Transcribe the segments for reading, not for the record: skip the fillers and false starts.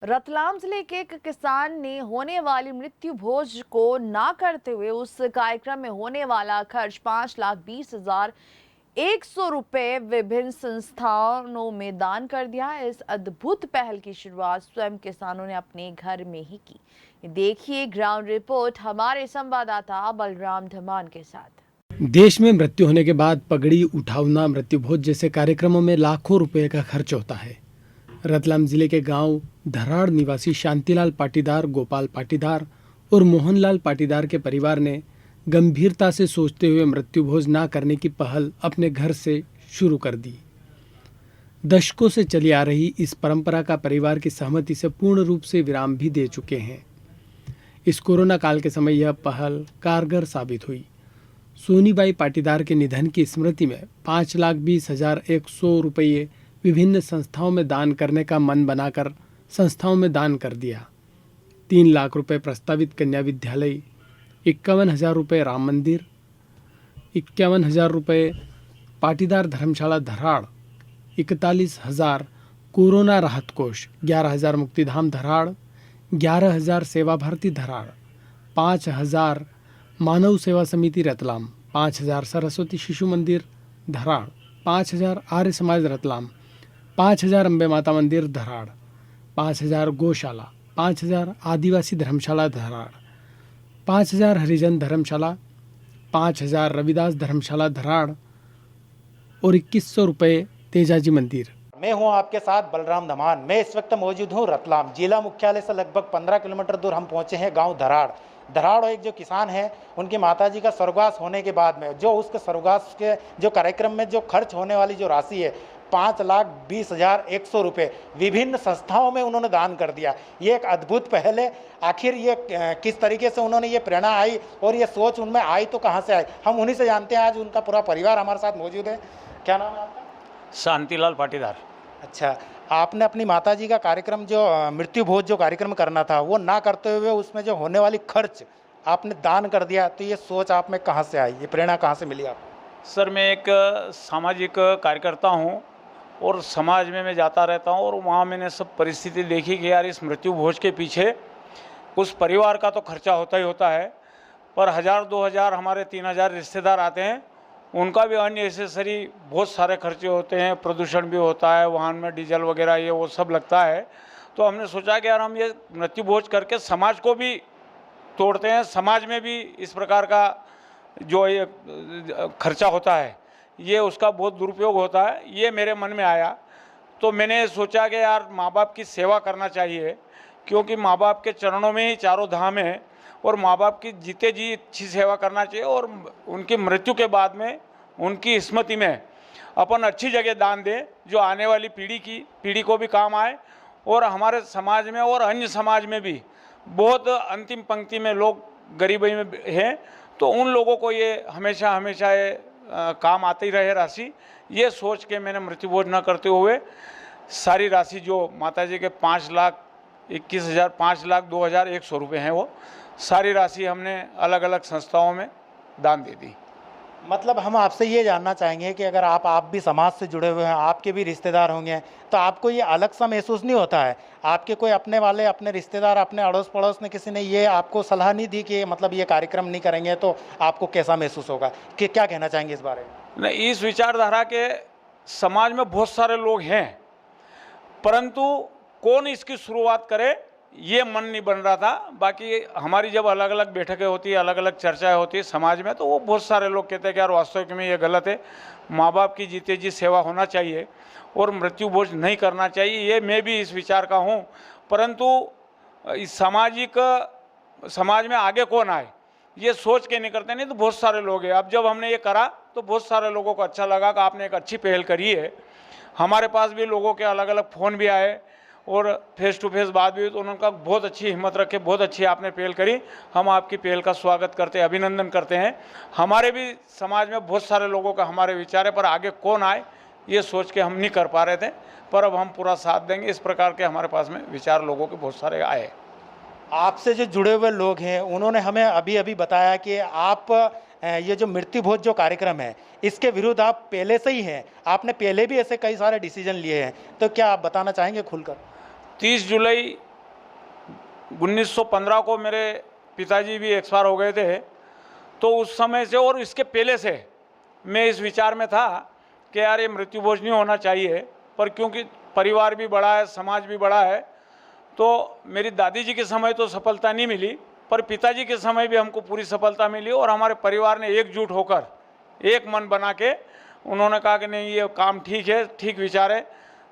रतलाम जिले के एक किसान ने होने वाली मृत्यु भोज को ना करते हुए उस कार्यक्रम में होने वाला खर्च 5,20,100 रुपए विभिन्न संस्थानों में दान कर दिया। इस अद्भुत पहल की शुरुआत स्वयं किसानों ने अपने घर में ही की। देखिए ग्राउंड रिपोर्ट हमारे संवाददाता बलराम धमान के साथ। देश में मृत्यु होने के बाद पगड़ी उठावना, मृत्यु भोज जैसे कार्यक्रमों में लाखों रुपए का खर्च होता है। रतलाम जिले के गांव धराड़ निवासी शांतिलाल पाटीदार, गोपाल पाटीदार और मोहनलाल पाटीदार के परिवार ने गंभीरता से सोचते हुए मृत्यु भोज ना करने की पहल अपने घर से शुरू कर दी। दशकों से चली आ रही इस परंपरा का परिवार की सहमति से पूर्ण रूप से विराम भी दे चुके हैं। इस कोरोना काल के समय यह पहल कारगर साबित हुई। सोनीबाई पाटीदार के निधन की स्मृति में 5,20,100 रुपये विभिन्न संस्थाओं में दान करने का मन बनाकर संस्थाओं में दान कर दिया। 3 लाख रुपए प्रस्तावित कन्या विद्यालय, 51,000 रुपये राम मंदिर, 51,000 रुपये पाटीदार धर्मशाला धराड़, 41,000 कोरोना राहत कोष, 11,000 मुक्तिधाम धराड़, 11,000 सेवा भारती धराड़, 5,000 मानव सेवा समिति रतलाम, 5,000 सरस्वती शिशु मंदिर धराड़, 5,000 आर्य समाज रतलाम, 5,000 अम्बे माता मंदिर धराड़, 5,000 गौशाला, 5,000 आदिवासी धर्मशाला धराड़, 5,000 हरिजन धर्मशाला, 5,000 रविदास धर्मशाला धराड़ और 2,100 रुपये तेजाजी मंदिर। मैं हूं आपके साथ बलराम धमान। मैं इस वक्त मौजूद हूं रतलाम जिला मुख्यालय से लगभग 15 किलोमीटर दूर हम पहुंचे हैं गांव धराड़। धराड़ एक जो किसान है, उनकी माताजी का स्वर्गवास होने के बाद में जो उसके स्वर्गवास के जो कार्यक्रम में जो खर्च होने वाली जो राशि है 5,20,100 रुपये विभिन्न संस्थाओं में उन्होंने दान कर दिया। ये एक अद्भुत पहल है। आखिर ये किस तरीके से उन्होंने ये प्रेरणा आई और ये सोच उनमें आई तो कहाँ से आई, हम उन्हीं से जानते हैं। आज उनका पूरा परिवार हमारे साथ मौजूद है। क्या नाम है आपका? शांतिलाल पाटीदार। अच्छा, आपने अपनी माताजी का कार्यक्रम जो मृत्यु भोज जो कार्यक्रम करना था वो ना करते हुए उसमें जो होने वाली खर्च आपने दान कर दिया, तो ये सोच आप में कहाँ से आई, ये प्रेरणा कहाँ से मिली आपको? सर, मैं एक सामाजिक कार्यकर्ता हूँ और समाज में मैं जाता रहता हूँ और वहाँ मैंने सब परिस्थिति देखी कि यार इस मृत्यु भोज के पीछे उस परिवार का तो खर्चा होता ही होता है, पर 1,000-2,000 हमारे 3,000 रिश्तेदार आते हैं, उनका भी अननेसेसरी बहुत सारे खर्चे होते हैं। प्रदूषण भी होता है, वाहन में डीजल वगैरह ये वो सब लगता है। तो हमने सोचा कि यार हम ये मृत्यु भोज करके समाज को भी तोड़ते हैं, समाज में भी इस प्रकार का जो ये खर्चा होता है ये उसका बहुत दुरुपयोग होता है। ये मेरे मन में आया तो मैंने सोचा कि यार माँ बाप की सेवा करना चाहिए, क्योंकि माँ बाप के चरणों में ही चारों धाम है और माँ बाप की जीते जी अच्छी सेवा करना चाहिए और उनकी मृत्यु के बाद में उनकी स्मृति में अपन अच्छी जगह दान दें जो आने वाली पीढ़ी को भी काम आए। और हमारे समाज में और अन्य समाज में भी बहुत अंतिम पंक्ति में लोग गरीबी में हैं, तो उन लोगों को ये हमेशा हमेशा ये काम आती रहे राशि। ये सोच के मैंने मृत्यु भोज न करते हुए सारी राशि जो माताजी के 5,21,000 5,02,100 रुपये हैं, वो सारी राशि हमने अलग अलग संस्थाओं में दान दे दी। मतलब हम आपसे ये जानना चाहेंगे कि अगर आप भी समाज से जुड़े हुए हैं, आपके भी रिश्तेदार होंगे, तो आपको ये अलग सा महसूस नहीं होता है? आपके कोई अपने वाले, अपने रिश्तेदार, अपने अड़ोस पड़ोस में किसी ने ये आपको सलाह नहीं दी कि मतलब ये कार्यक्रम नहीं करेंगे तो आपको कैसा महसूस होगा, कि क्या कहना चाहेंगे इस बारे में? नहीं, इस विचारधारा के समाज में बहुत सारे लोग हैं, परंतु कौन इसकी शुरुआत करे ये मन नहीं बन रहा था। बाकी हमारी जब अलग अलग बैठकें होती है, अलग अलग चर्चाएं होती है समाज में, तो वो बहुत सारे लोग कहते हैं कि यार वास्तविक में ये गलत है, माँ बाप की जीते जी सेवा होना चाहिए और मृत्यु भोज नहीं करना चाहिए। ये मैं भी इस विचार का हूँ, परंतु इस समाज में आगे कौन आए ये सोच के नहीं करते। नहीं तो बहुत सारे लोग हैं। अब जब हमने ये करा तो बहुत सारे लोगों को अच्छा लगा कि आपने एक अच्छी पहल करी है। हमारे पास भी लोगों के अलग अलग फ़ोन भी आए और फेस टू फेस बात भी हुई, तो उन्होंने बहुत अच्छी हिम्मत रखे, बहुत अच्छी आपने पहल करी, हम आपकी पहल का स्वागत करते हैं, अभिनंदन करते हैं। हमारे भी समाज में बहुत सारे लोगों का हमारे विचार है, पर आगे कौन आए ये सोच के हम नहीं कर पा रहे थे, पर अब हम पूरा साथ देंगे। इस प्रकार के हमारे पास में विचार लोगों के बहुत सारे आए। आपसे जो जुड़े हुए लोग हैं उन्होंने हमें अभी अभी बताया कि आप ये जो मृत्यु भोज जो कार्यक्रम है इसके विरुद्ध आप पहले से ही हैं, आपने पहले भी ऐसे कई सारे डिसीजन लिए हैं, तो क्या आप बताना चाहेंगे खुलकर? 30 जुलाई 1915 को मेरे पिताजी भी एक्सपायर हो गए थे, तो उस समय से और इसके पहले से मैं इस विचार में था कि यार ये मृत्यु भोज नहीं होना चाहिए, पर क्योंकि परिवार भी बड़ा है, समाज भी बड़ा है, तो मेरी दादी जी के समय तो सफलता नहीं मिली, पर पिताजी के समय भी हमको पूरी सफलता मिली और हमारे परिवार ने एकजुट होकर एक मन बना के उन्होंने कहा कि नहीं ये काम ठीक है, ठीक विचार है,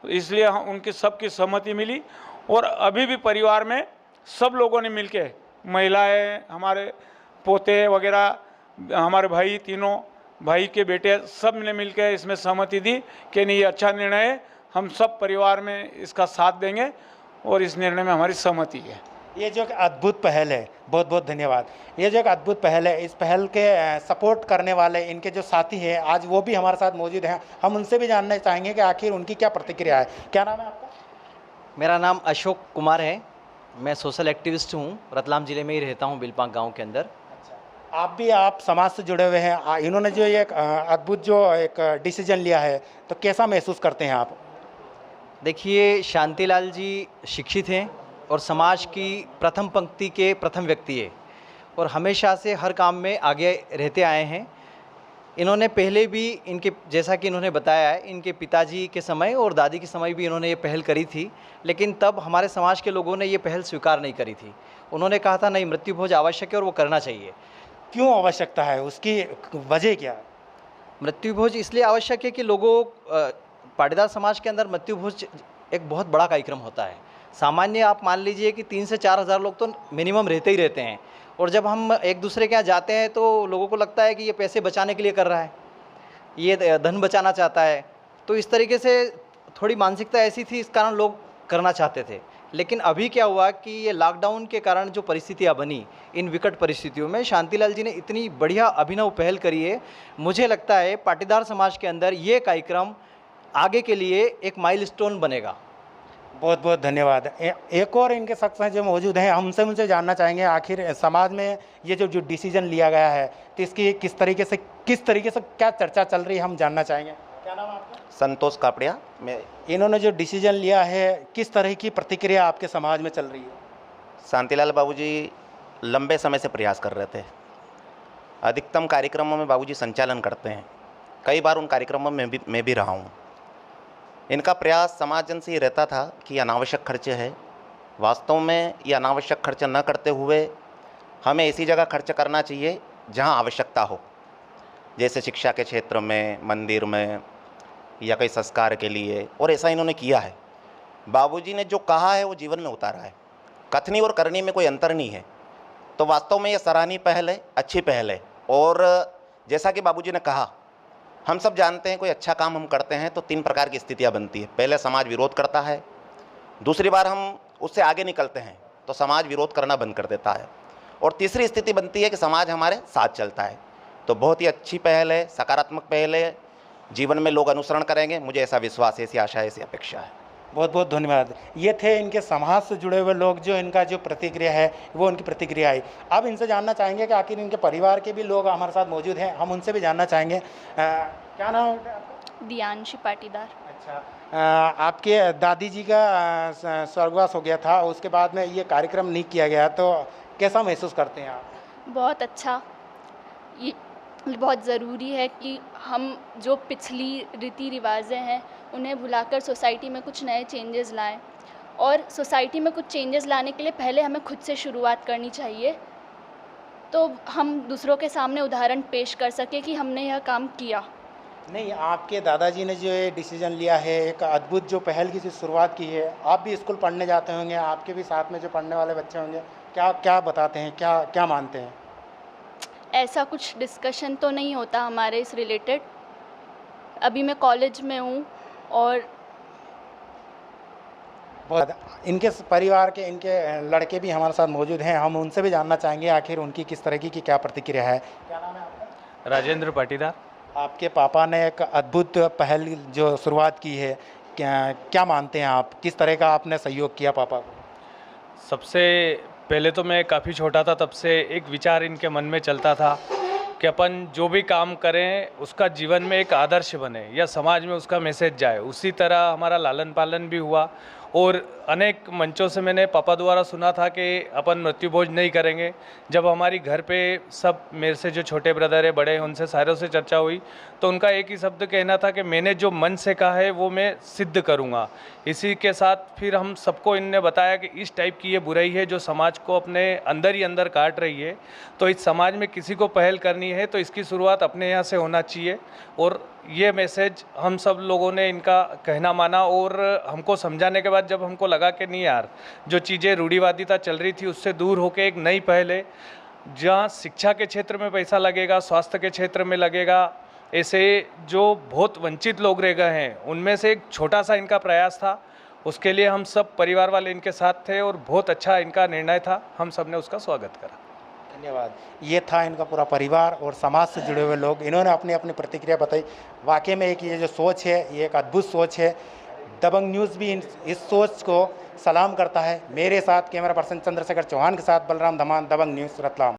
तो इसलिए उनकी सबकी सहमति मिली। और अभी भी परिवार में सब लोगों ने मिलके, महिलाएं, हमारे पोते वगैरह, हमारे भाई, तीनों भाई के बेटे, सब ने मिलके इसमें सहमति दी कि नहीं ये अच्छा निर्णय है, हम सब परिवार में इसका साथ देंगे और इस निर्णय में हमारी सहमति है। ये जो एक अद्भुत पहल है, बहुत बहुत धन्यवाद। ये जो एक अद्भुत पहल है, इस पहल के सपोर्ट करने वाले इनके जो साथी हैं आज वो भी हमारे साथ मौजूद हैं। हम उनसे भी जानना चाहेंगे कि आखिर उनकी क्या प्रतिक्रिया है। क्या नाम है आपका? मेरा नाम अशोक कुमार है। मैं सोशल एक्टिविस्ट हूँ, रतलाम ज़िले में ही रहता हूँ, बिलपांक गांव के अंदर। आप समाज से जुड़े हुए हैं। इन्होंने जो ये अद्भुत जो एक डिसीजन लिया है, तो कैसा महसूस करते हैं आप? देखिए, शांतिलाल जी शिक्षित हैं और समाज की प्रथम पंक्ति के प्रथम व्यक्ति है और हमेशा से हर काम में आगे रहते आए हैं। इन्होंने पहले भी इनके, जैसा कि इन्होंने बताया है, इनके पिताजी के समय और दादी के समय भी इन्होंने ये पहल करी थी, लेकिन तब हमारे समाज के लोगों ने ये पहल स्वीकार नहीं करी थी। उन्होंने कहा था नहीं, मृत्यु भोज आवश्यक है और वो करना चाहिए। क्यों आवश्यकता है, उसकी वजह क्या है? मृत्यु भोज इसलिए आवश्यक है कि पाटीदार समाज के अंदर मृत्यु भोज एक बहुत बड़ा कार्यक्रम होता है। सामान्य आप मान लीजिए कि 3 से 4 हज़ार लोग तो मिनिमम रहते ही रहते हैं, और जब हम एक दूसरे के यहाँ जाते हैं तो लोगों को लगता है कि ये पैसे बचाने के लिए कर रहा है, ये धन बचाना चाहता है। तो इस तरीके से थोड़ी मानसिकता ऐसी थी, इस कारण लोग करना चाहते थे। लेकिन अभी क्या हुआ कि ये लॉकडाउन के कारण जो परिस्थितियाँ बनी, इन विकट परिस्थितियों में शांतिलाल जी ने इतनी बढ़िया अभिनव पहल करी है। मुझे लगता है पाटीदार समाज के अंदर ये कार्यक्रम आगे के लिए एक माइलस्टोन बनेगा। बहुत बहुत धन्यवाद। एक और इनके शख्स हैं जो मौजूद हैं, हम उनसे जानना चाहेंगे आखिर समाज में ये जो डिसीजन लिया गया है तो इसकी किस तरीके से क्या चर्चा चल रही है, हम जानना चाहेंगे। क्या नाम है आपका? संतोष कापड़िया। मैं इन्होंने जो डिसीजन लिया है, किस तरह की प्रतिक्रिया आपके समाज में चल रही है? शांतिलाल बाबूजी लंबे समय से प्रयास कर रहे थे। अधिकतम कार्यक्रमों में बाबूजी संचालन करते हैं, कई बार उन कार्यक्रमों में मैं भी रहा हूँ। इनका प्रयास समाज जन से ये रहता था कि अनावश्यक खर्चे है, वास्तव में ये अनावश्यक खर्च न करते हुए हमें ऐसी जगह खर्च करना चाहिए जहाँ आवश्यकता हो, जैसे शिक्षा के क्षेत्र में, मंदिर में, या कई संस्कार के लिए। और ऐसा इन्होंने किया है। बाबूजी ने जो कहा है वो जीवन में उतारा है। कथनी और करनी में कोई अंतर नहीं है। तो वास्तव में ये सराहनीय पहल है, अच्छी पहल है। और जैसा कि बाबूजी ने कहा, हम सब जानते हैं कोई अच्छा काम हम करते हैं तो 3 प्रकार की स्थितियां बनती है। पहले समाज विरोध करता है, दूसरी बार हम उससे आगे निकलते हैं तो समाज विरोध करना बंद कर देता है, और तीसरी स्थिति बनती है कि समाज हमारे साथ चलता है। तो बहुत ही अच्छी पहल है, सकारात्मक पहल है, जीवन में लोग अनुसरण करेंगे, मुझे ऐसा विश्वास है, ऐसी आशा है, ऐसी अपेक्षा है। बहुत बहुत धन्यवाद। ये थे इनके समाज से जुड़े हुए लोग, जो इनका जो प्रतिक्रिया है वो उनकी प्रतिक्रिया आई। अब इनसे जानना चाहेंगे कि आखिर इनके परिवार के भी लोग हमारे साथ मौजूद हैं, हम उनसे भी जानना चाहेंगे। क्या नाम है आपका? दियांशी पाटीदार। अच्छा, आपके दादी जी का स्वर्गवास हो गया था, उसके बाद में ये कार्यक्रम नहीं किया गया, तो कैसा महसूस करते हैं आप? बहुत अच्छा। ये बहुत ज़रूरी है कि हम जो पिछली रीति रिवाजें हैं उन्हें भुलाकर सोसाइटी में कुछ नए चेंजेस लाएं, और सोसाइटी में कुछ चेंजेस लाने के लिए पहले हमें खुद से शुरुआत करनी चाहिए, तो हम दूसरों के सामने उदाहरण पेश कर सके कि हमने यह काम किया। नहीं, आपके दादाजी ने जो ये डिसीजन लिया है, एक अद्भुत जो पहल की शुरुआत की है, आप भी स्कूल पढ़ने जाते होंगे, आपके भी साथ में जो पढ़ने वाले बच्चे होंगे, क्या क्या बताते हैं, क्या क्या मानते हैं? ऐसा कुछ डिस्कशन तो नहीं होता हमारे इस रिलेटेड। अभी मैं कॉलेज में हूँ और बहुत इनके परिवार के इनके लड़के भी हमारे साथ मौजूद हैं, हम उनसे भी जानना चाहेंगे आखिर उनकी किस तरह की क्या प्रतिक्रिया है। क्या नाम है आपका? राजेंद्र पाटीदार। आपके पापा ने एक अद्भुत पहल जो शुरुआत की है, क्या मानते हैं आप, किस तरह का आपने सहयोग किया पापा को? सबसे पहले तो मैं काफ़ी छोटा था, तब से एक विचार इनके मन में चलता था कि अपन जो भी काम करें उसका जीवन में एक आदर्श बने या समाज में उसका मैसेज जाए। उसी तरह हमारा लालन पालन भी हुआ और अनेक मंचों से मैंने पापा द्वारा सुना था कि अपन मृत्यु भोज नहीं करेंगे। जब हमारी घर पे सब मेरे से जो छोटे ब्रदर है, बड़े हैं, उनसे सारों से चर्चा हुई तो उनका एक ही शब्द कहना था कि मैंने जो मन से कहा है वो मैं सिद्ध करूँगा। इसी के साथ फिर हम सबको इनने बताया कि इस टाइप की ये बुराई है जो समाज को अपने अंदर ही अंदर काट रही है, तो इस समाज में किसी को पहल करनी है तो इसकी शुरुआत अपने यहाँ से होना चाहिए। और ये मैसेज हम सब लोगों ने इनका कहना माना और हमको समझाने के बाद जब हमको लगा कि नहीं यार, जो चीज़ें रूढ़िवादिता चल रही थी उससे दूर होकर एक नई पहल है जहाँ शिक्षा के क्षेत्र में पैसा लगेगा, स्वास्थ्य के क्षेत्र में लगेगा, ऐसे जो बहुत वंचित लोग रह गए हैं उनमें से एक छोटा सा इनका प्रयास था। उसके लिए हम सब परिवार वाले इनके साथ थे और बहुत अच्छा इनका निर्णय था, हम सब ने उसका स्वागत करा। धन्यवाद। ये था इनका पूरा परिवार और समाज से जुड़े हुए लोग, इन्होंने अपनी अपनी प्रतिक्रिया बताई। वाकई में एक ये जो सोच है ये एक अद्भुत सोच है। दबंग न्यूज़ भी इस सोच को सलाम करता है। मेरे साथ कैमरा पर्सन चंद्रशेखर चौहान के साथ बलराम धमान, दबंग न्यूज़ रतलाम।